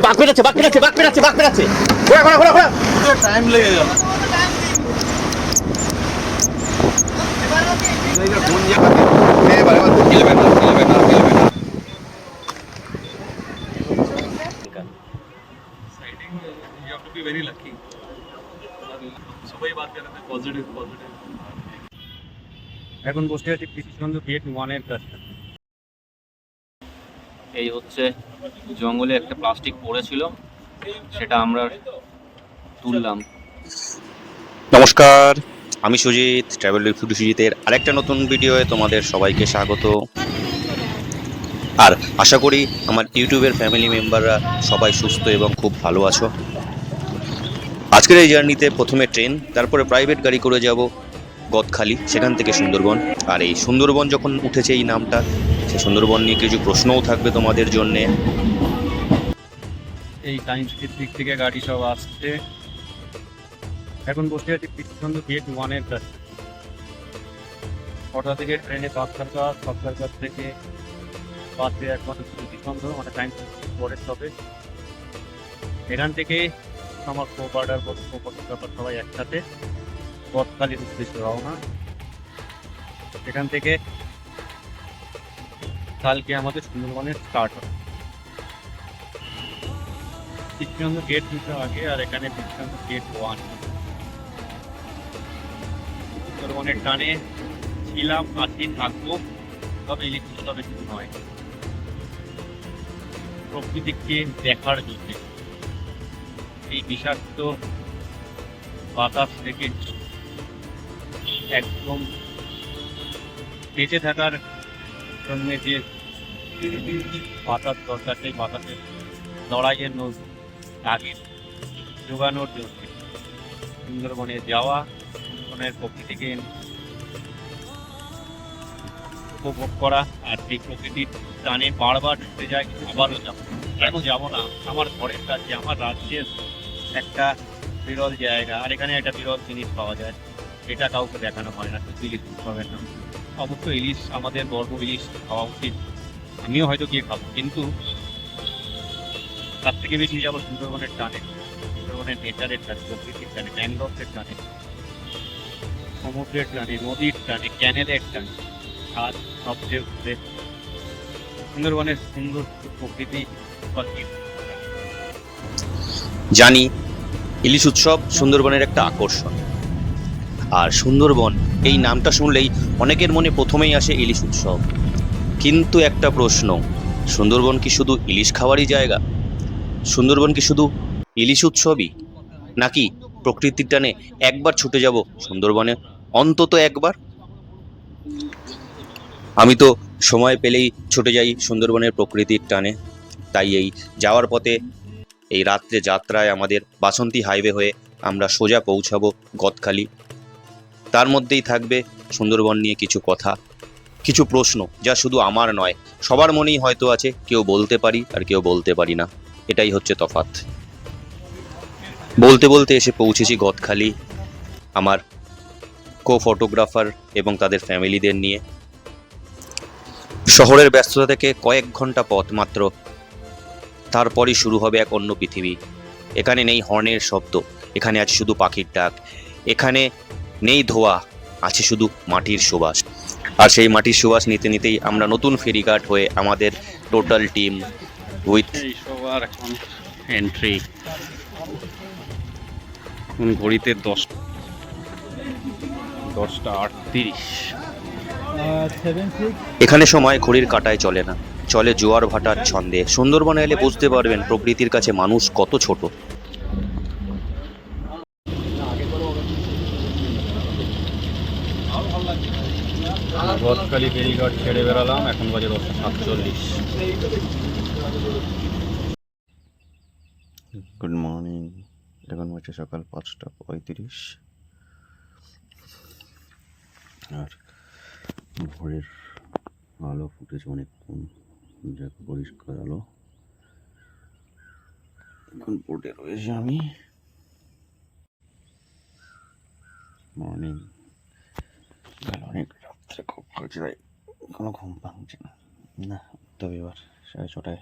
বাঘ পেরাচ্ছে টাইম লেগে গেল। এখন বসে আছি কৃষ্ণচন্দ্র গেট 1-এর কাছে। এই হচ্ছে জঙ্গলে একটা প্লাস্টিক পড়েছিল, সেটা আমরা তুললাম। নমস্কার, আমি সুজিত, ট্রাভেল উইথ সুজিতের আরেকটা নতুন ভিডিওয়ে তোমাদের সবাইকে স্বাগত। আর আশা করি আমার ইউটিউবের ফ্যামিলি মেম্বাররা সবাই সুস্থ এবং খুব ভালো আছো। আজকের এই জার্নিতে প্রথমে ট্রেন, তারপরে প্রাইভেট গাড়ি করে যাব গদখালি, সেখান থেকে সুন্দরবন। আর এই সুন্দরবন যখন উঠেছে এই নামটা, সেই সুন্দরবন নিয়ে কিছু প্রশ্নও থাকবে তোমাদের জন্যে। এই টাইমসের দিক থেকে গাড়ি সব আসছে। এখন বসে আছি কৃষ্ণচন্দ্র গেট 1-এর কাছে। কটা থেকে ট্রেনে পাথরঘাট থেকে বাসে একমাত্র কৃষ্ণচন্দ্র, মানে টাইম পরে হবে। এখান থেকে আমার কোপার্ডার ব্যাপার সবাই একসাথে গদখালির উদ্দেশ্যে রওনা। এখান থেকে কালকে আমাদের সুন্দরবনের স্টার্ট হবে। কৃষ্ণচন্দ্র গেট 2 আগে, আর এখানে কৃষ্ণচন্দ্র গেট 1। সুন্দরবনের টানে ছিলাম, আছি, থাকবো, তবে ইলেকট্রিক তবে কিছু নয়, প্রকৃতিকে দেখার জন্য। এই বিষাক্ত বাতাস থেকে একদম বেঁচে থাকার জন্য যে বাতাস দরকার, সেই বাতাসের লড়াইয়ের আগে যোগানোর জন্য সুন্দরবনে যাওয়া, সুন্দরবনের প্রকৃতিকে উপভোগ করা। আর সেই প্রকৃতির টানে বারবার ঢুকতে যায়, আবারও যাবো। কেন যাবো না? আমার ঘরের কাছে, আমার রাজ্যের একটা বিরল জায়গা, আর এখানে একটা বিরল জিনিস পাওয়া যায়, এটা কাউকে দেখানো হয় না। শুধু ইলিশ পাবেন না, অবশ্য ইলিশ আমাদের গর্ব, ইলিশ খাওয়া উচিত, আমিও হয়তো গিয়ে খাবো, কিন্তু তার থেকে বেশি যাবো সুন্দরবনের টানে, সুন্দরবনের নেচারের টানে, প্রকৃতির টানে, ম্যানগ্রোভের টানে, সমুদ্রের টানে, নদীর টানে, ক্যানেলের টানে। আর সবচেয়ে উপরে সুন্দরবনের সুন্দর প্রকৃতি। জানি ইলিশ উৎসব সুন্দরবনের একটা আকর্ষণ, আর সুন্দরবন এই নামটা শুনলেই অনেকের মনে প্রথমেই আসে ইলিশ উৎসব। কিন্তু একটা প্রশ্ন, সুন্দরবন কি শুধু ইলিশ খাওয়ারই জায়গা? সুন্দরবন কি শুধু ইলিশ উৎসবই, নাকি প্রকৃতির টানে একবার ছুটে যাব সুন্দরবনে, অন্তত একবার? আমি তো সময় পেলেই ছুটে যাই সুন্দরবনের প্রকৃতির টানে। তাই এই যাওয়ার পথে, এই রাত্রে যাত্রায় আমাদের বাসন্তী হাইওয়ে হয়ে আমরা সোজা পৌঁছাবো গদখালি। তার মধ্যেই থাকবে সুন্দরবন নিয়ে কিছু কথা, কিছু প্রশ্ন, যা শুধু আমার নয়, সবার মনেই হয়তো আছে। কেউ বলতে পারি আর কেউ বলতে পারি না, এটাই হচ্ছে তফাৎ। বলতে বলতে এসে পৌঁছেছি গদখালি আমার কো ফটোগ্রাফার এবং তাদের ফ্যামিলিদের নিয়ে। শহরের ব্যস্ততা থেকে কয়েক ঘন্টা পথ মাত্র, তারপরই শুরু হবে এক অন্য পৃথিবী। এখানে নেই হর্নের শব্দ, এখানে আছে শুধু পাখির ডাক, এখানে নেই ধোঁয়া, আছে শুধু মাটির সুবাস। আর সেই মাটির সুবাস নিতে নিতেই আমরা নতুন ফেরিঘাট হয়ে আমাদের টোটাল টিম উইথ সবার এখন এন্ট্রি। ঘড়িতে 10:38। এখানে সময় ঘড়ির কাঁটায় চলে না, চলে জোয়ার ভাটার ছন্দে। সুন্দরবনে এলে বুঝতে পারবেন প্রকৃতির কাছে মানুষ কত ছোট। গদখালি ফেরিঘাট ছেড়ে বেরালাম, এখন বাজে 10:47। গুড মর্নিং, এখন হচ্ছে সকাল 5:35। আর ভোরের আলো ফুটেছে অনেকক্ষণ, যাক পরিষ্কার আলো। এখন বোটে রয়েছে আমি। মর্নিং, অনেক রাত্রে খুব হয়েছে, তাই কোনো ঘুম ভাঙছে না। তবে এবার 6:30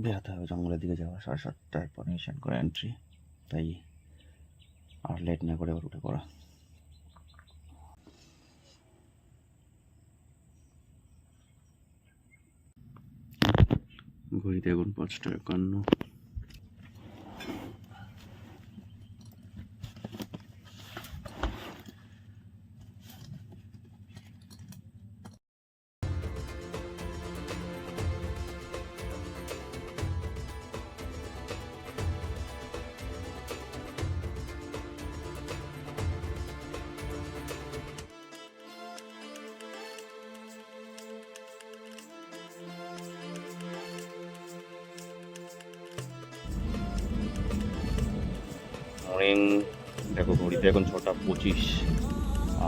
বেরোতে হবে জঙ্গলের দিকে যাওয়া, 7:30টায় পারমিশন করে এন্ট্রি, তাই আর লেট না করে উঠে পড়া। ঘড়িতে এখন 5:51। মর্নিং, দেখো ঘড়িতে এখন 6:25,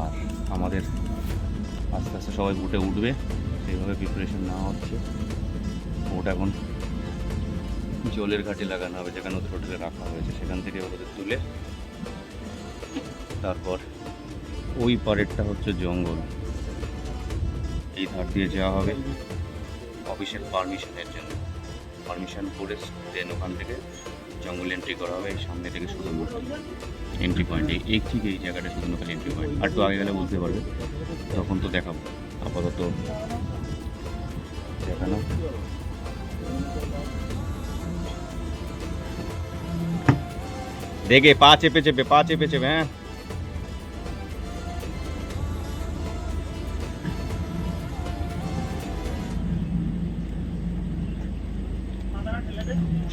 আর আমাদের আস্তে আস্তে সবাই বুটে উঠবে, সেইভাবে প্রিপারেশন নেওয়া হচ্ছে। ওটা এখন জলের ঘাটে লাগানো হবে, যেখানে ওদের হোটেলে রাখা হয়েছে, সেখান থেকে ওদের তুলে তারপর ওই পারেরটা হচ্ছে জঙ্গল, এই ধার দিয়ে যাওয়া হবে অফিসের পারমিশনের জন্য। পারমিশন করে দেন ওখান থেকে জঙ্গল এন্ট্রি করা হবে। এই সামনে থেকে শুধু এন্ট্রি পয়েন্ট, এই ঠিক এই জায়গাটা শুধু খালি এন্ট্রি পয়েন্ট। আর একটু আগে গেলে বুঝতে পারবে, তখন তো দেখাবো। আপাতত দেখানো দেখে পা চেপে চেপে হ্যাঁ।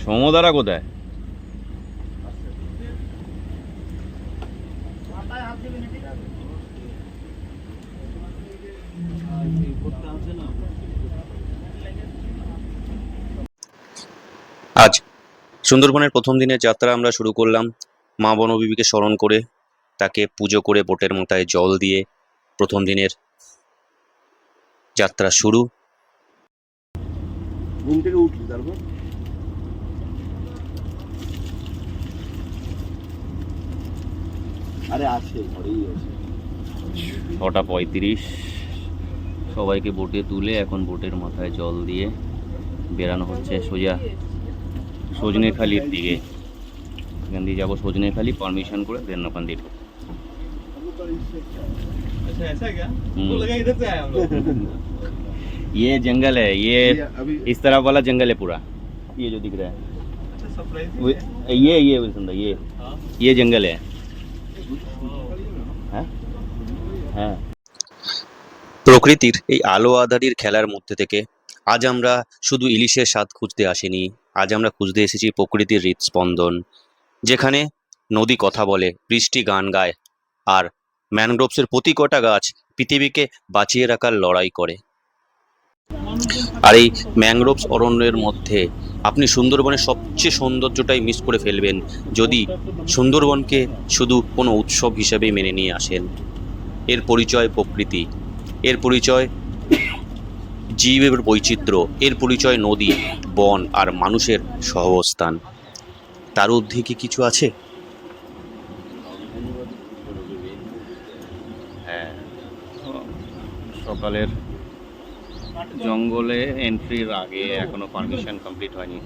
সমুদারা কোথায়? আজ সুন্দরবনের প্রথম দিনের যাত্রা আমরা শুরু করলাম মা বনবিবিকে স্মরণ করে, তাকে পুজো করে বোটের মাথায় জল দিয়ে প্রথম দিনের যাত্রা শুরু। ঘুম থেকে উঠলি তারপর আরে আছে ঘরেই আছে। 6:35, সবাইকে বোটে তুলে এখন বোটের মাথায় জল দিয়ে বেরানো হচ্ছে সোজা সজনেখালির দিকে। এখান দিয়ে যাবো সজনেখালি, পারমিশন করে দেন ওখান দিয়ে। अच्छा ऐसा क्या? तो लगा इधर से आए हम लोग। ये जंगल है, ये इस तरफ वाला जंगल है पूरा, ये जो दिख रहा है। अच्छा सरप्राइज ये सुंदर, ये जंगल है। হ্যাঁ, প্রকৃতির এই আলো আঁধারির খেলার মধ্যে থেকে আজ আমরা শুধু ইলিশের স্বাদ খুঁজতে আসিনি, আজ আমরা খুঁজতে এসেছি প্রকৃতির হৃদস্পন্দন, যেখানে নদী কথা বলে, বৃষ্টি গান গায়, আর ম্যানগ্রোভসের প্রতি কটা গাছ পৃথিবীকে বাঁচিয়ে রাখার লড়াই করে। আর এই ম্যানগ্রোভস অরণ্যের মধ্যে আপনি সুন্দরবনের সবচেয়ে সৌন্দর্যটাই মিস করে ফেলবেন যদি সুন্দরবনকে শুধু কোনো উৎসব হিসেবেই মেনে নিয়ে আসেন। এর পরিচয় প্রকৃতি, এর পরিচয় জীবের বৈচিত্র্য, এর পরিচয় নদী, বন আর মানুষের সহাবস্থান। তার ঊর্ধ্বে কি কিছু আছে? হ্যাঁ, সকালের জঙ্গলে এন্ট্রির আগে এখনো পারমিশন কমপ্লিট হয়নি।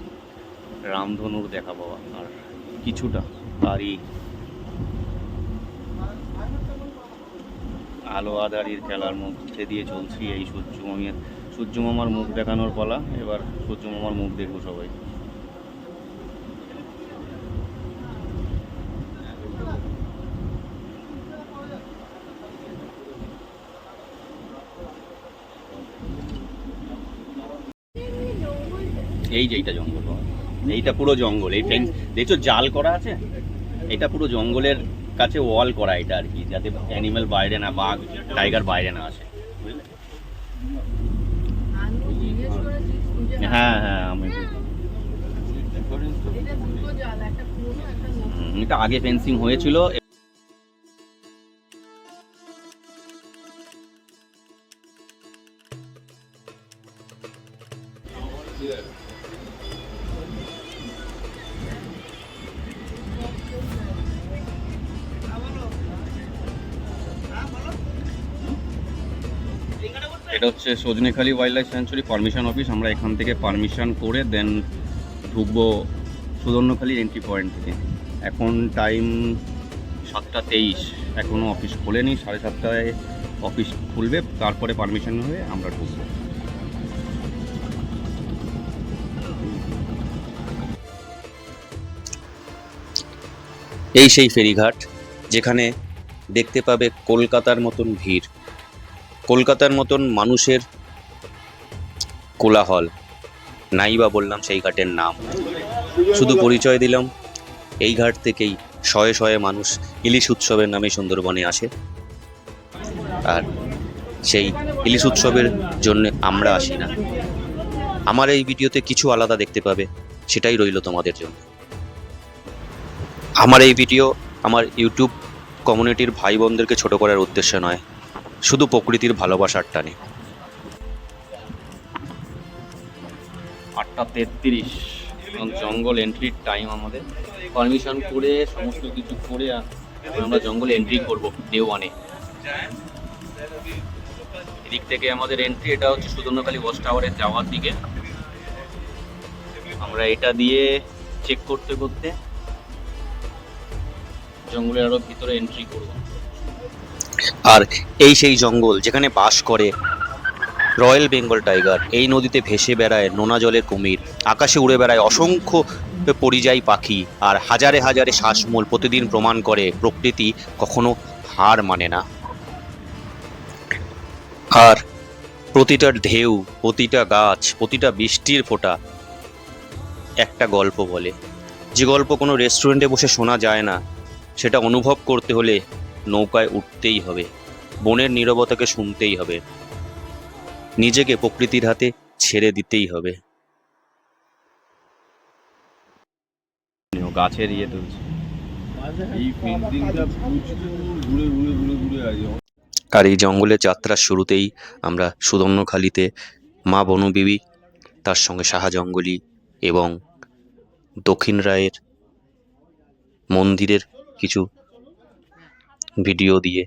রামধনুর দেখা পাওয়া আর কিছুটা তারই আলো আঁধারির খেলার মধ্যে দিয়ে চলছি। এই সূর্যমামার মুখ দেখানোর পালা, এবার সূর্যমামার মুখ দেখবো সবাই। এই যে এইটা জঙ্গল, এইটা পুরো জঙ্গল, এই ফেন্স দেখছো জাল করা আছে, এটা পুরো জঙ্গলের কাছে ওয়াল করা এটা আর কি, যাতে অ্যানিমেল বাইরে না, বাঘ টাইগার বাইরে না আসে, বুঝলে? হ্যাঁ হ্যাঁ, আমি এটা আগে ফেন্সিং হয়েছিল। এটা হচ্ছে Sajnekhali wild life sanctuary permission office. আমরা এখান থেকে পারমিশন করে দেন ঢুকবো সুদর্ণখালি এন্ট্রি পয়েন্ট থেকে। এখন টাইম 7:23, এখনও অফিস খোলেনি। 7:30টায় অফিস খুলবে, তারপরে পারমিশন হয়ে আমরা ঢুকবো। এই সেই ফেরিঘাট যেখানে দেখতে পাবে কলকাতার মতন ভিড়, কলকাতার মতন মানুষের কোলাহল। নাই বা বললাম সেই ঘাটের নাম, শুধু পরিচয় দিলাম। এই ঘাট থেকেই শয়ে শয়ে মানুষ ইলিশ উৎসবের নামে সুন্দরবনে আসে, আর সেই ইলিশ উৎসবের জন্য আমরা আসি না। আমার এই ভিডিওতে কিছু আলাদা দেখতে পাবে, সেটাই রইল তোমাদের জন্য। আমার এই ভিডিও আমার ইউটিউব কমিউনিটির ভাই বোনদেরকে ছোট করার উদ্দেশ্য নয়, শুধু প্রকৃতির ভালোবাসার টানে। 8:33 জঙ্গল এন্ট্রির টাইম আমাদের। পারমিশন করে সমস্ত কিছু করে আমরা জঙ্গলে এন্ট্রি করব ডে 1-এ। এদিক থেকে আমাদের এন্ট্রি, এটা হচ্ছে সুদর্ণখালি ওয়াচ টাওয়ারে যাওয়ার দিকে। আমরা এটা দিয়ে চেক করতে করতে জঙ্গলের আরো ভিতরে এন্ট্রি করব। আর এই সেই জঙ্গল যেখানে বাস করে রয়্যাল বেঙ্গল টাইগার। এই নদীতে ভেসে বেড়ায় নোনা জলের কুমির, আকাশে উড়ে বেড়ায় অসংখ্য পরিযায়ী পাখি, আর হাজারে হাজারে শ্বাসমূল প্রতিদিন প্রমাণ করে প্রকৃতি কখনো হার মানে না। আর প্রতিটা ঢেউ, প্রতিটা গাছ, প্রতিটা বৃষ্টির ফোঁটা একটা গল্প বলে, যে গল্প কোনো রেস্টুরেন্টে বসে শোনা যায় না। সেটা অনুভব করতে হলে নৌকায় উঠতেই হবে, বনের নীরবতাকে শুনতেই হবে, নিজেকে প্রকৃতির হাতে ছেড়ে দিতেই হবে। গাছের ইয়ে তুলছে, এই পেন্টিংটা ঘুরে ঘুরে ঘুরে ঘুরে আছে। আর এই জঙ্গলের যাত্রার শুরুতেই আমরা সুদর্ণখালিতে মা বনবিবি, তার সঙ্গে সাহা জঙ্গলি এবং দক্ষিণ রায়ের মন্দিরের কিছু ভিডিও দিয়ে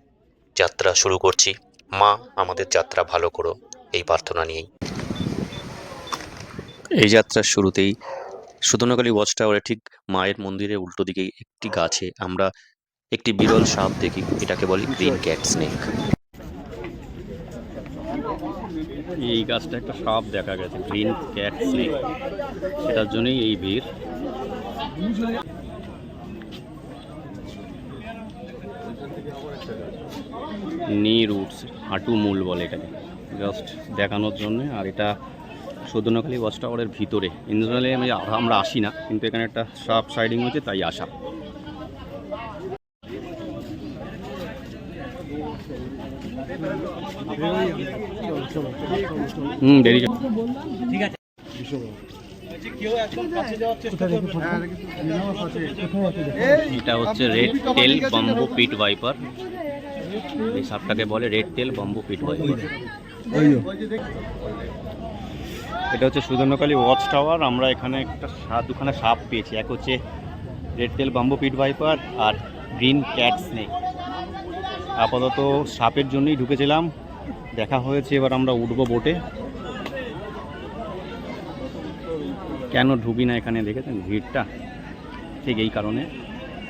যাত্রা শুরু করছি। মা আমাদের যাত্রা ভালো করো, এই প্রার্থনা নিয়েই। এই যাত্রার শুরুতেই সুদর্ণখালি ওয়াচ টাওয়ারে ঠিক মায়ের মন্দিরের উল্টো দিকে একটি গাছে আমরা একটি বিরল সাপ দেখি, এটাকে বলি গ্রিন ক্যাট স্নেক। এই গাছটা একটা সাপ দেখা গেছে, গ্রিন ক্যাট স্নেক, সেটার জন্যই এই ভিড়। নি রুটস, হাঁটু মূল বলে এটাকে, জাস্ট দেখানোর জন্য। আর এটা সুদর্ণখালি ওয়াচ টাওয়ারের ভিতরে। ইন্দ্রালে আমরা আসি না, কিন্তু এখানে একটা সাপ সাইডিং হয়েছে, তাই আসা। দেরি ঠিক আছে। এটা হচ্ছে red tail bamboo pit viper. এই সাপটাকে বলে red tail bamboo pit viper. এটা হচ্ছে সুদর্ণখালি ওয়াচ টাওয়ার। আমরা এখানে একটা দুখানা সাপ পেয়েছি, এক হচ্ছে red tail bamboo pit viper আর গ্রিন ক্যাট স্নেক। আপাতত সাপের জন্যই ঢুকেছিলাম, দেখা হয়েছে। এবার আমরা উঠবো বোটে। কেন ঢুকি না এখানে দেখেছেন ভিড়টা, ঠিক এই কারণে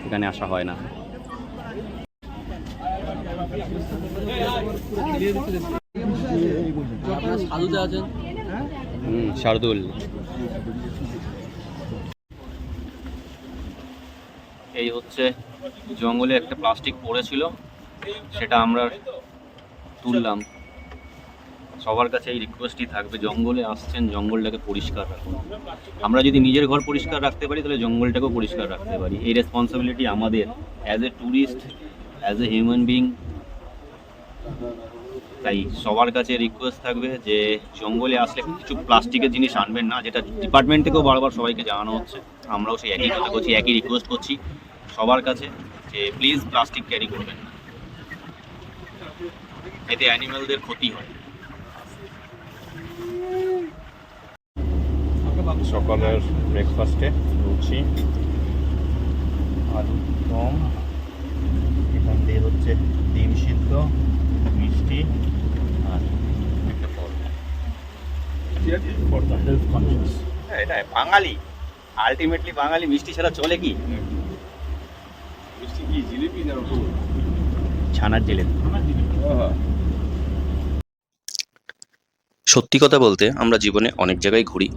এখানে আসা হয় না। শারদুল। এই হচ্ছে জঙ্গলে একটা প্লাস্টিক পড়েছিল, সেটা আমরা তুললাম। সবার কাছে এই রিকোয়েস্টই থাকবে, জঙ্গলে আসছেন জঙ্গলটাকে পরিষ্কার রাখুন। আমরা যদি নিজের ঘর পরিষ্কার রাখতে পারি, তাহলে জঙ্গলটাকেও পরিষ্কার রাখতে পারি। এই রেসপন্সিবিলিটি আমাদের as a tourist, as a human being. তাই সবার কাছে রিকোয়েস্ট থাকবে যে জঙ্গলে আসলে কিছু প্লাস্টিকের জিনিস আনবেন না, যেটা ডিপার্টমেন্ট থেকেও বারবার সবাইকে জানানো হচ্ছে। আমরাও সেই একই কথা করছি, একই রিকোয়েস্ট করছি সবার কাছে যে প্লিজ প্লাস্টিক ক্যারি করবেন না, এতে অ্যানিম্যালদের ক্ষতি হয়। সকালের ব্রেকফাস্টে লুচি, আলু দম, এখান দিয়ে হচ্ছে ডিম সিদ্ধ, মিষ্টি আর একটা ফল। এটা বাঙালি আলটিমেটলি বাঙালি মিষ্টি ছাড়া চলে কি? মিষ্টি কি জিলিপি না রসগোল্লা? ছানার জিলেপি। আহা, সত্যি কথা বলতে আমরা জীবনে অনেক জায়গায় ঘুরি,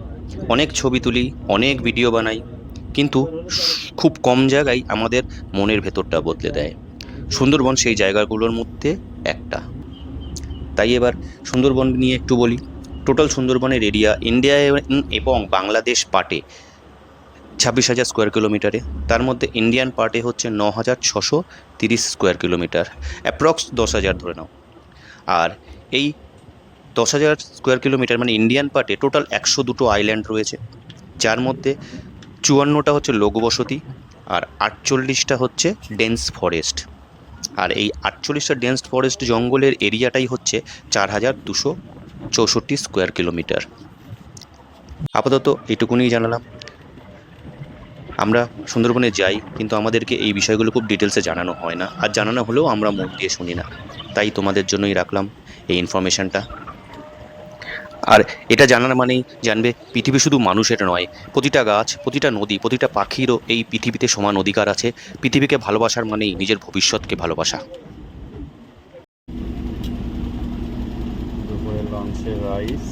অনেক ছবি তুলি, অনেক ভিডিও বানাই, কিন্তু খুব কম জায়গায় আমাদের মনের ভেতরটা বদলে দেয়। সুন্দরবন সেই জায়গাগুলোর মধ্যে একটা। তাই এবার সুন্দরবন নিয়ে একটু বলি। টোটাল সুন্দরবনের এরিয়া ইন্ডিয়া এবং বাংলাদেশ পার্টে 26,000 স্কোয়ার কিলোমিটারে। তার মধ্যে ইন্ডিয়ান পার্টে হচ্ছে 9,630 স্কোয়ার কিলোমিটার, অ্যাপ্রক্স 10,000 ধরে নাও। আর এই 10,000 স্কোয়ার কিলোমিটার মানে ইন্ডিয়ান পার্টে টোটাল 102টো আইল্যান্ড রয়েছে, যার মধ্যে 54টা হচ্ছে লোকবসতি আর 48টা হচ্ছে ডেন্স ফরেস্ট। আর এই 48টা ডেন্স ফরেস্ট জঙ্গলের এরিয়াটাই হচ্ছে 4,264 স্কোয়ার কিলোমিটার। আপাতত এইটুকুনি জানালাম। আমরা সুন্দরবনে যাই, কিন্তু আমাদেরকে এই বিষয়গুলো খুব ডিটেলসে জানানো হয় না, আর জানানো হলেও আমরা মন দিয়ে শুনি না। তাই তোমাদের জন্যই রাখলাম এই ইনফরমেশনটা। আর এটা জানার মানেই জানবে পৃথিবী শুধু মানুষের নয়, প্রতিটা গাছ, প্রতিটা নদী, প্রতিটা পাখিরও এই পৃথিবীতে সমান অধিকার আছে। পৃথিবীকে ভালোবাসার মানেই নিজের ভবিষ্যৎকে ভালোবাসা। দুপুরে লাঞ্চে রাইস,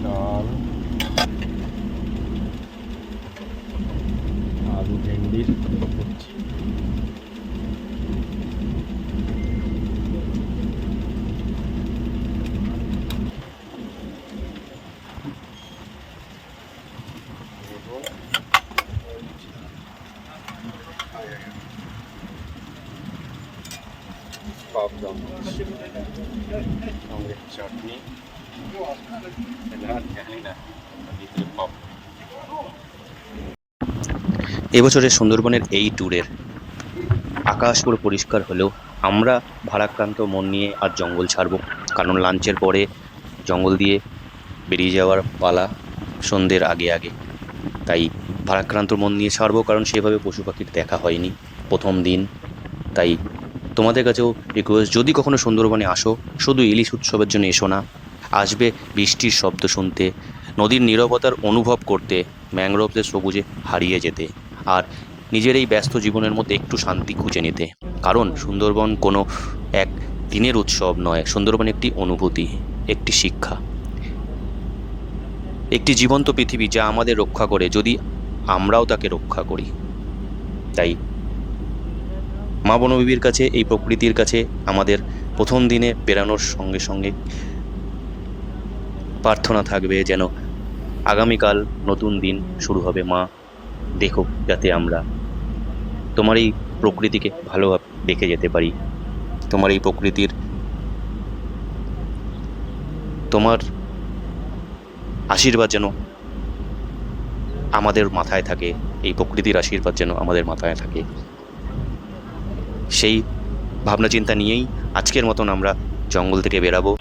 ডাল, আলু ভেন্ডির সবজি। পাবদম সঙ্গে চাটনি, জানি না ভিতরে পাব। এবছরের সুন্দরবনের এই ট্যুরের আকাশ পুরো পরিষ্কার হলেও আমরা ভারাক্রান্ত মন নিয়ে আর জঙ্গল ছাড়ব, কারণ লাঞ্চের পরে জঙ্গল দিয়ে বেরিয়ে যাওয়ার পালা সন্ধ্যের আগে আগে। তাই ভারাক্রান্ত মন নিয়ে ছাড়বো, কারণ সেভাবে পশু পাখির দেখা হয়নি প্রথম দিন। তাই তোমাদের কাছেও রিকোয়েস্ট, যদি কখনো সুন্দরবনে আসো, শুধু ইলিশ উৎসবের জন্য এসো না। আসবে বৃষ্টির শব্দ শুনতে, নদীর নীরবতার অনুভব করতে, ম্যানগ্রোভসের সবুজে হারিয়ে যেতে, আর নিজের এই ব্যস্ত জীবনের মধ্যে একটু শান্তি খুঁজে নিতে। কারণ সুন্দরবন কোনো এক দিনের উৎসব নয়, সুন্দরবন একটি অনুভূতি, একটি শিক্ষা, একটি জীবন্ত পৃথিবী যা আমাদের রক্ষা করে যদি আমরাও তাকে রক্ষা করি। তাই মা বনবিবির কাছে, এই প্রকৃতির কাছে আমাদের প্রথম দিনে বেরানোর সঙ্গে সঙ্গে প্রার্থনা থাকবে যেন আগামীকাল নতুন দিন শুরু হবে। মা, দেখো যাতে আমরা তোমার এই প্রকৃতিকে ভালোভাবে দেখে যেতে পারি, তোমার এই প্রকৃতির, তোমার আশীর্বাদ যেন আমাদের মাথায় থাকে, এই প্রকৃতির আশীর্বাদ যেন আমাদের মাথায় থাকে। সেই ভাবনা চিন্তা নিয়েই আজকের মতন আমরা জঙ্গল থেকে বেরাবো।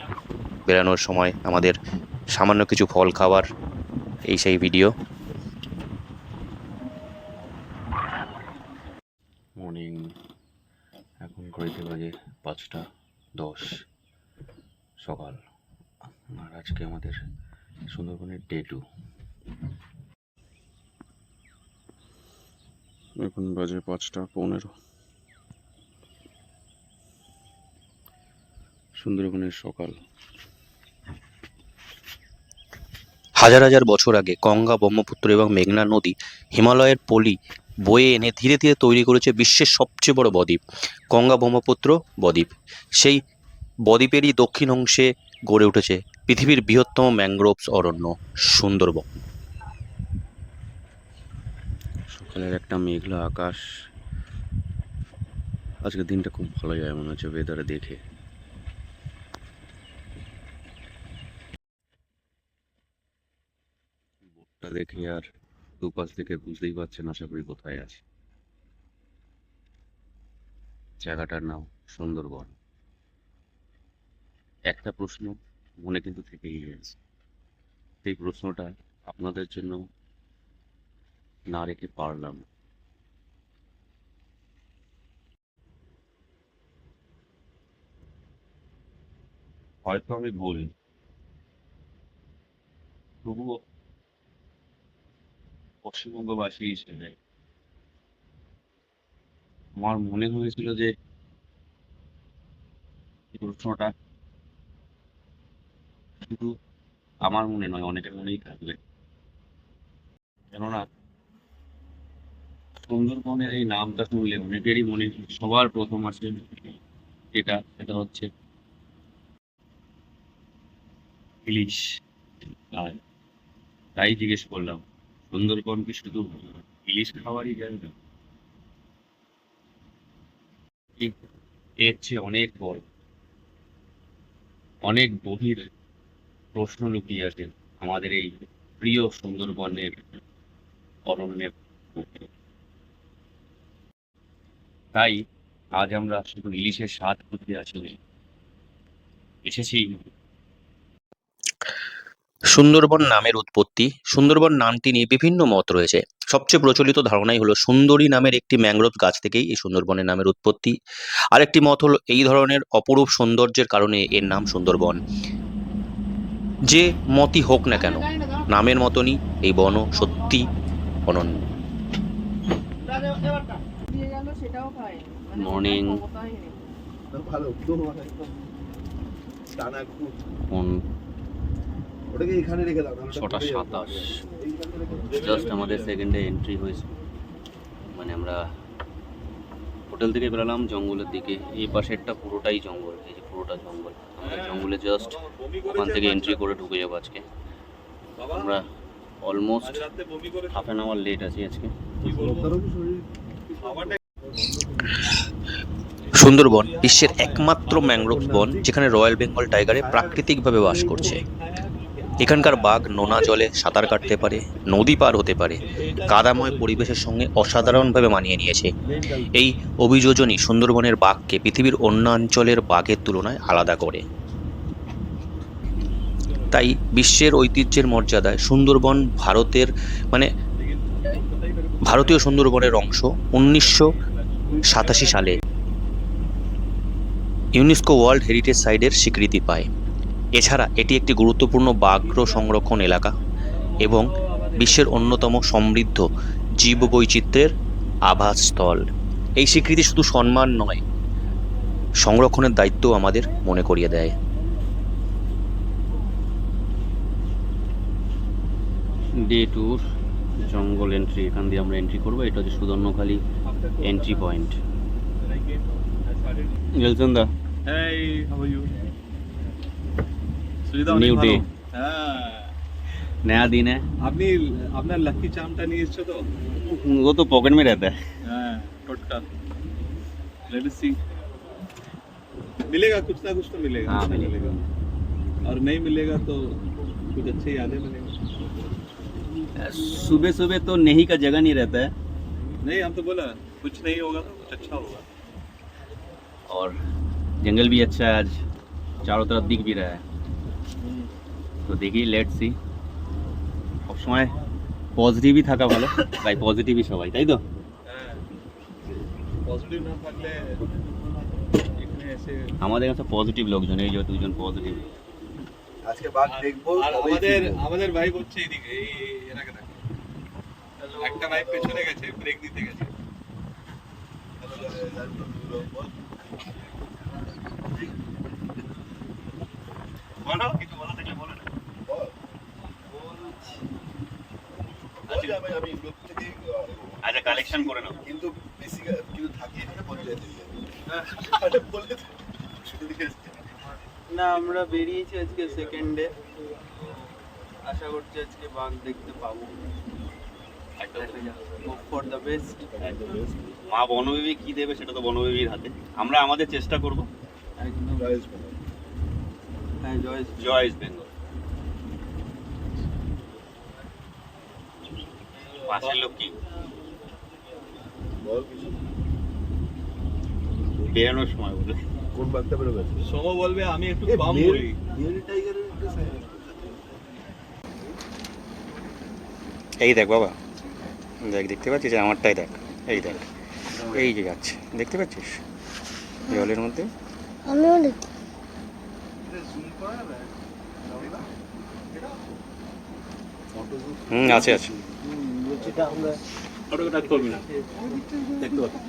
বেরানোর সময় আমাদের সামান্য কিছু ফল খাওয়ার এই সেই ভিডিও। মর্নিং, এখন ঘড়িতে বাজে 5টা 10 সকাল। আর আজকে আমাদের সুন্দরবনের ডে 2। এখন বাজে 5টা 15। সুন্দরবনের সকাল। হাজার হাজার বছর আগে গঙ্গা, ব্রহ্মপুত্র এবং মেঘনা নদী হিমালয়ের পলি বয়ে এনে ধীরে ধীরে তৈরি করেছে বিশ্বের সবচেয়ে বড় বদ্বীপ, গঙ্গা ব্রহ্মপুত্র বদ্বীপ। সেই বদ্বীপেরই দক্ষিণ অংশে গড়ে উঠেছে পৃথিবীর বৃহত্তম ম্যানগ্রোভস অরণ্য সুন্দরবন। সকালের একটা মেঘলা আকাশ। আজকের দিনটা খুব ভালো যায় মনে হচ্ছে ওয়েদারে দেখে। বোটটা দেখে আর দুপাশ থেকে বুঝতেই পারছেন আশা করি কোথায় আছে। জায়গাটার নাম সুন্দরবন। একটা প্রশ্ন মনে কিন্তু থেকেই গেছে, সেই প্রশ্নটা আপনাদের জন্য না রেখে পারলাম না। হয়তো আমি ভুল, তবুও পশ্চিমবঙ্গবাসী হিসেবে আমার মনে হয়েছিল যে এই প্রশ্নটা শুধু আমার মনে নয়, অনেকের মনেই থাকবে। কেননা সুন্দরবনের এই নামটা শুনলে অনেকেরই মনে সবার প্রথম আসে সেটা হচ্ছে ইলিশ। আর তাই জিজ্ঞেস করলাম, সুন্দরবন কি শুধু ইলিশ খাওয়ারই জায়গা? ঠিক এর চেয়ে অনেক বড়, অনেক গভীর প্রশ্ন লুকিয়ে আছে আমাদের এই প্রিয় সুন্দরবনের অরণ্যের মধ্যে। তাই আজ আমরা শুধু ইলিশের স্বাদ খুঁজতে আসলে এসেছি। সুন্দরবন নামের উৎপত্তি। সুন্দরবন নামটি নিয়ে বিভিন্ন মত রয়েছে। সবচেয়ে প্রচলিত ধারণাই হলো সুন্দরী নামের একটি ম্যানগ্রোভ গাছ থেকেই এই সুন্দরবনের নামের উৎপত্তি। আরেকটি মত হলো এই ধরনের অপরূপ সৌন্দর্যের কারণে এর নাম সুন্দরবন। যে মতই হোক না কেন, নামের মতনই এই বনও সত্যি অনন্য। মর্নিং ভালো টানা খুব ফোন ওটাকে এখানে রেখে দাও, 6:27, জাস্ট আমাদের সেকেন্ডে এন্ট্রি হয়েছে। মানে আমরা হোটেল থেকে বেরোলাম জঙ্গলের দিকে। এই পাশেরটা পুরোটাই জঙ্গল, এই যে পুরোটা জঙ্গল। আমরা জঙ্গলে জাস্ট ওখান থেকে এন্ট্রি করে ঢুকে যাবো আজকে। আমরা almost half an hour late আছি আজকে। সুন্দরবন বিশ্বের একমাত্র ম্যানগ্রোভ বন যেখানে রয়্যাল বেঙ্গল টাইগারে প্রাকৃতিকভাবে বাস করছে। এখানকার বাঘ নোনা জলে সাঁতার কাটতে পারে, নদী পার হতে পারে, কাদাময় পরিবেশের সঙ্গে অসাধারণভাবে মানিয়ে নিয়েছে। এই অভিযোজনই সুন্দরবনের বাঘকে পৃথিবীর অন্য অঞ্চলের বাঘের তুলনায় আলাদা করে। তাই বিশ্বের ঐতিহ্যের মর্যাদায় সুন্দরবন ভারতীয় সুন্দরবনের অংশ। 1987 সালে ইউনেস্কো ওয়ার্ল্ড হেরিটেজ সাইটের স্বীকৃতি পায়। এছাড়া এটি একটি গুরুত্বপূর্ণ বাঘ সংরক্ষণ এলাকা এবং বিশ্বের অন্যতম সমৃদ্ধ জীববৈচিত্র্যের আবাসস্থল। এই স্বীকৃতি শুধু সম্মান নয়, সংরক্ষণের দায়িত্বও আমাদের মনে করিয়ে দেয়। ডে ট্যুর, জঙ্গল এন্ট্রি, এখান দিয়ে আমরা এন্ট্রি করবো। এটা হচ্ছে সুদর্ণখালি এন্ট্রি পয়েন্ট। জলচন্দা, এই how are you? New day, হ্যাঁ, नया दिन है। আপনি আপনার লাকি চার্মটা নিয়ে এসেছো তো? वो तो पॉकेट में रहता है। হ্যাঁ, টোটকা। लेट्स सी, मिलेगा कुछ ना कुछ तो मिलेगा। हाँ, मिलेगा। और नहीं मिलेगा तो कुछ अच्छे यादें बनेंगे। सुबह सुबह तो नहीं का जगह नहीं रहता है, नहीं, हम तो बोला कुछ नहीं होगा तो कुछ अच्छा होगा। और जंगल भी अच्छा है, आज चारों तरफ दिख भी रहा है। তো দেখি, লেটস সি। সবসময় পজিটিভই থাকা ভালো, তাই পজিটিভই সবাই, তাই তো? হ্যাঁ, পজিটিভ না থাকলে এখানে এসে আমাদের কাছে পজিটিভ লোকজন, এই যে দুজন পজিটিভ। আজকে বাঘ দেখবো। আর আমাদের ভাই হচ্ছে এইদিকে, এই এরাকে দেখো, একটা ভাই পেছনে গেছে, ব্রেক দিতে গেছে। বলো, কিছু বলা থাকলে বলো না। আমি গ্রুপ থেকে আচ্ছা, কালেকশন করে নাও। কিন্তু বেশি কিন্তু থাকি এখানে পঞ্চায়েতে বলে শুধু না, আমরা বেরিয়েছি আজকে সেকেন্ডে। আশা করছি আজকে বাঘ দেখতে পাবো। Hope for the best. মা বনবিবি কি দেবে সেটা তো বনবিবির হাতে, আমরা আমাদের চেষ্টা করব। একদম। হ্যাঁ, জয় জয় ইস্ট বেঙ্গল। পাশের লোক কি বল কিছু বেরানোর সময় বলে কোন বার্তা বেরোবে? সোমো বলবে আমি একটু কম বলি। এই দেখ বাবা, দেখ, দেখতে পাচ্ছিস? আমারটাই দেখ, এই দেখ, এই যে যাচ্ছে, দেখতে পাচ্ছিস জলের মধ্যে? আমিও দেখি। আছে আছে। করবি না, দেখতে পাচ্ছি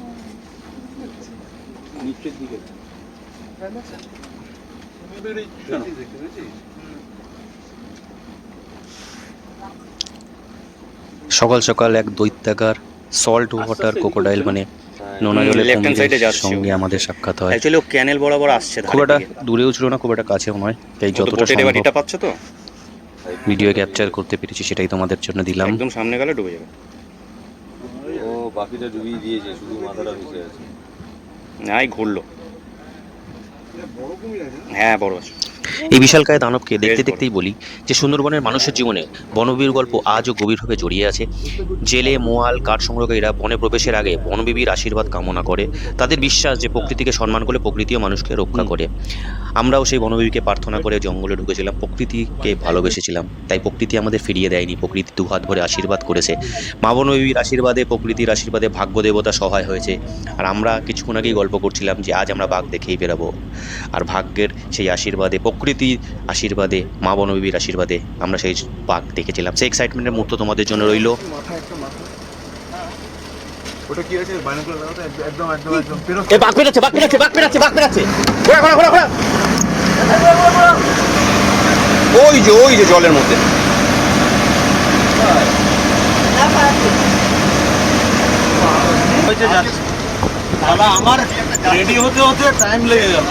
নিচের দিকে। সকাল সকাল এক দৈত্যাকার সল্ট ওয়াটার ক্রোকোডাইল মানে নোনা জলের কুমিরের সঙ্গে আমাদের সাক্ষাৎ হয়। অ্যাকচুয়ালি ও ক্যানেল বরাবর আসছে, খুব একটা দূরেও ছিল না, খুব একটা কাছেও নয়, তাই যতটা বাড়িটা পাচ্ছ তো ভিডিও ক্যাপচার করতে পেরেছি সেটাই তোমাদের জন্য দিলাম। একদম সামনে গেলে ডুবে যাবে। ও বাকিটা ডুবিয়ে দিয়েছে, শুধু মাথাটা ভেসে আছে। নাই ঘুরলো। হ্যাঁ বড় আছে। এই বিশালকায় দানবকে দেখতে দেখতেই বলি যে সুন্দরবনের মানুষের জীবনে বনবিবির গল্প আজও গভীরভাবে জড়িয়ে আছে। জেলে, মোয়াল, কাঠ সংগ্রহকারীরা বনে প্রবেশের আগে বনবিবির আশীর্বাদ কামনা করে। তাদের বিশ্বাস যে প্রকৃতিকে সম্মান করলে প্রকৃতিও মানুষকে রক্ষা করে। আমরাও সেই বনবিবিকে প্রার্থনা করে জঙ্গলে ঢুকেছিলাম, প্রকৃতিকে ভালোবেসেছিলাম, তাই প্রকৃতি আমাদের ফিরিয়ে দেয়নি, প্রকৃতি দুহাত ভরে আশীর্বাদ করেছে। মা বনবিবির আশীর্বাদে, প্রকৃতির আশীর্বাদে ভাগ্য দেবতা সহায় হয়েছে। আর আমরা কিছুক্ষণ আগেই গল্প করছিলাম যে আজ আমরা বাঘ দেখেই বেরাবো। আর ভাগ্যের সেই আশীর্বাদে, প্রকৃতির আশীর্বাদে, মা বনবিবির আশীর্বাদে আমরা সেই বাঘ দেখেছিলাম। সেই এক্সাইটমেন্টের মুহূর্ত তোমাদের জন্য রইল। ওটা কি আছে? বাইনোকুলার লাগাও তো, একদম একদম একদম এ বাঘ বেরাচ্ছে, বাঘ বেরাচ্ছে, বাঘ বেরাচ্ছে, বাঘ বেরাচ্ছে, ঘোড়া ঘোড়া ঘোড়া ঘোড়া। ওই যে জলের মধ্যে। দাদা আমার রেডি হতে হতে টাইম লেগে গেল।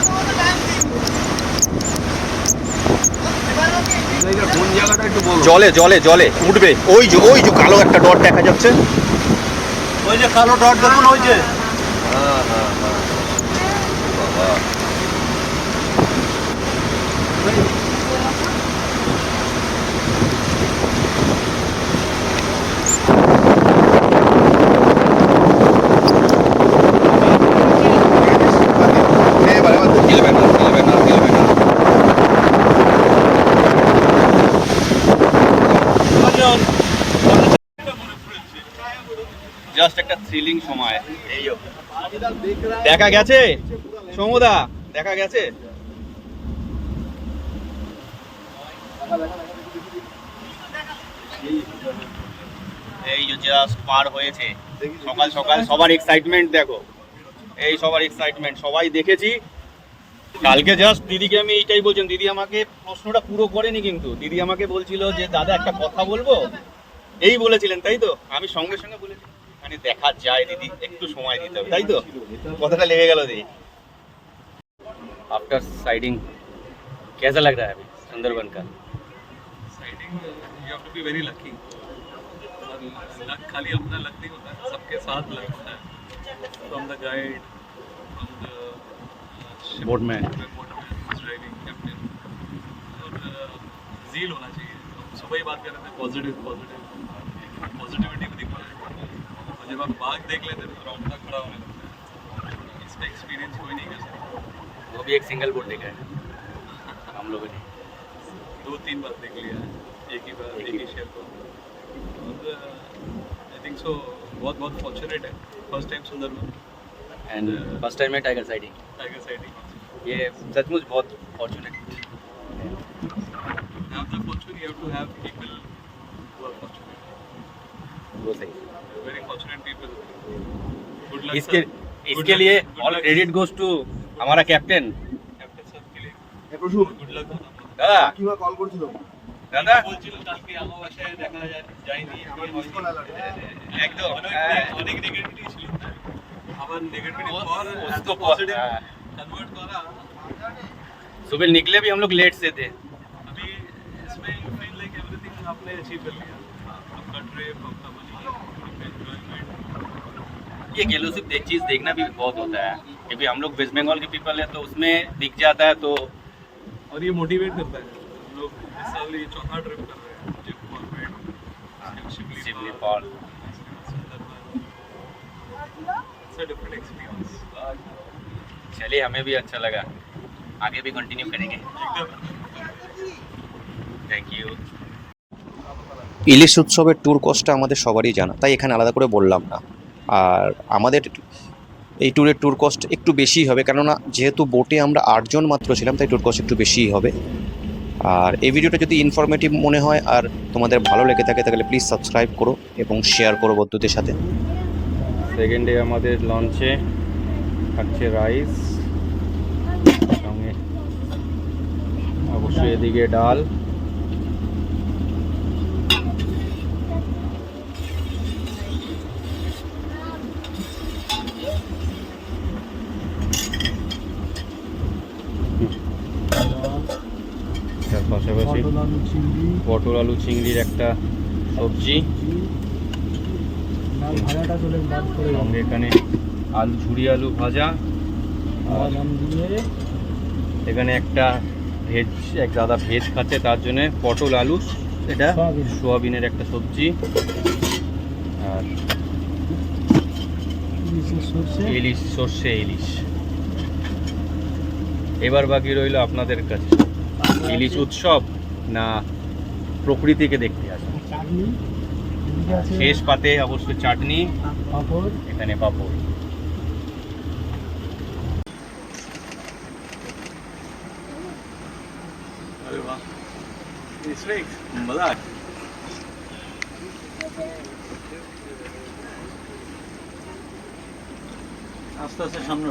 কোন জায়গাটা একটু বলো। জলে জলে জলে উঠবে। ওই যে কালো একটা ডট দেখা যাচ্ছে। ওই যে কালো ডট দেখুন, ওই যে হ্যাঁ হ্যাঁ হ্যাঁ, বাবা জাস্ট একটা থ্রিলিং সময়। এই দেখা গেছে সমুদা, দেখা গেছে। এই যে জাস্ট পার হয়েছে সকাল সকাল। সবার এক্সাইটমেন্ট দেখো, এই সবার এক্সাইটমেন্ট, সবাই দেখেছি। কালকে জাস্ট দিদিকে আমি এইটাই বলছিলাম, দিদি আমাকে প্রশ্নটা পুরো করেনি, কিন্তু দিদি আমাকে বলছিল যে দাদা একটা কথা বলবো, এই বলেছিলেন তাই তো? আমি সঙ্গে সঙ্গে বলেছি মানে দেখা যায় দিদি, একটু সময় দিতে হবে, তাই তো? কথাটা লেগে গেল দিদি। आफ्टर साइडिंग कैसा लग रहा है अभी सुंदरबन का? Sighting you have to be very lucky. Luck खाली अपना लक नहीं होता है, सबके साथ लक होता है। From the guide, from the boatman, driving captain, और जील होना चाहिए। हम सुबह ही बात कर रहे थे पॉजिटिविटी को दिखाना चाहिए। और जब आप बाघ देख लेते हैं तो रोंगटा खड़ा होने लगता है। इसका एक्सपीरियंस कोई नहीं कर सकता। वो भी एक सिंगल बोट देखा है हम लोगों ने। 2-3 बार देख लिया है, एक ही बार, एक ही शेयर को। आई थिंक सो बहुत बहुत फॉर्चुनेट है। First time Sundarban and first time में टाइगर साइडिंग, टाइगर साइडिंग। ये सचमुच बहुत fortunate. Have the fortune, you have to have people who are fortunate. वो सही। Very fortunate people. Good luck. इसके sir. Good इसके luck. लिए Good all luck. Credit goes to हमारा कैप्टन Captain sir के लिए প্রচুর good luck होना। दादा। কিবা কল করছিল दादा বলছিল কালকে আমাবাসায় দেখা যায়নি। একদম অনেক নেগেটিভিটি ছিল, আবার নেগেটিভিটি পর उसको পজিটিভ কনভার্ট করা। सुबह निकले भी हम लोग लेट से थे। अभी इसमें यू फील लाइक एवरीथिंग आपने अचीव कर लिया। आपका ट्रिप, आपका मनी, आपका एंजॉयमेंट। ये गेलोसिप चीज देखना भी बहुत होता है, क्योंकि हम लोग वेस्ट बंगाल के पीपल है तो उसमें दिख जाता है। तो और ये मोटिवेट करता है। हम लोग इस साल ये चौथा ट्रिप कर रहे हैं, zip Corbett, Shivli fall, Sundarban. It's a different experience. चलिए हमें भी अच्छा लगा, आगे भी कंटिन्यू करेंगे। एकदम थैंक यू। ইলিশ উৎসবের ট্যুর কস্টটা আমাদের সবারই জানা, তাই এখানে আলাদা করে বললাম না। আর আমাদের এই ট্যুরের ট্যুর কস্ট একটু বেশিই হবে, কেননা যেহেতু বোটে আমরা 8 জন মাত্র ছিলাম, তাই ট্যুর কস্ট একটু বেশিই হবে। আর এই ভিডিওটা যদি ইনফরমেটিভ মনে হয় আর তোমাদের ভালো লেগে থাকে তাহলে প্লিজ সাবস্ক্রাইব করো এবং শেয়ার করো বন্ধুদের সাথে। সেকেন্ডে আমাদের লঞ্চে থাকছে রাইস, সঙ্গে অবশ্যই এদিকে ডাল, তার পাশাপাশি পটল আলু চিংড়ির একটা সবজি, সঙ্গে এখানে আলু ঝুরি আলু ভাজা, আর এখানে একটা ভেজ, এক দাদা ভেজ খাচ্ছে তার জন্য পটল আলু, এটা সোয়াবিনের একটা সবজি, আর ইলিশ, সর্ষে ইলিশ। এবার বাকি রইল আপনাদের কাছে, ইলিশ উৎসব না প্রকৃতিকে দেখতে আসে। শেষ পাতে অবশ্যই চাটনি, এখানে পাঁপড়। अरे वाह, इसमें मजा है। আস্তে আস্তে সামনে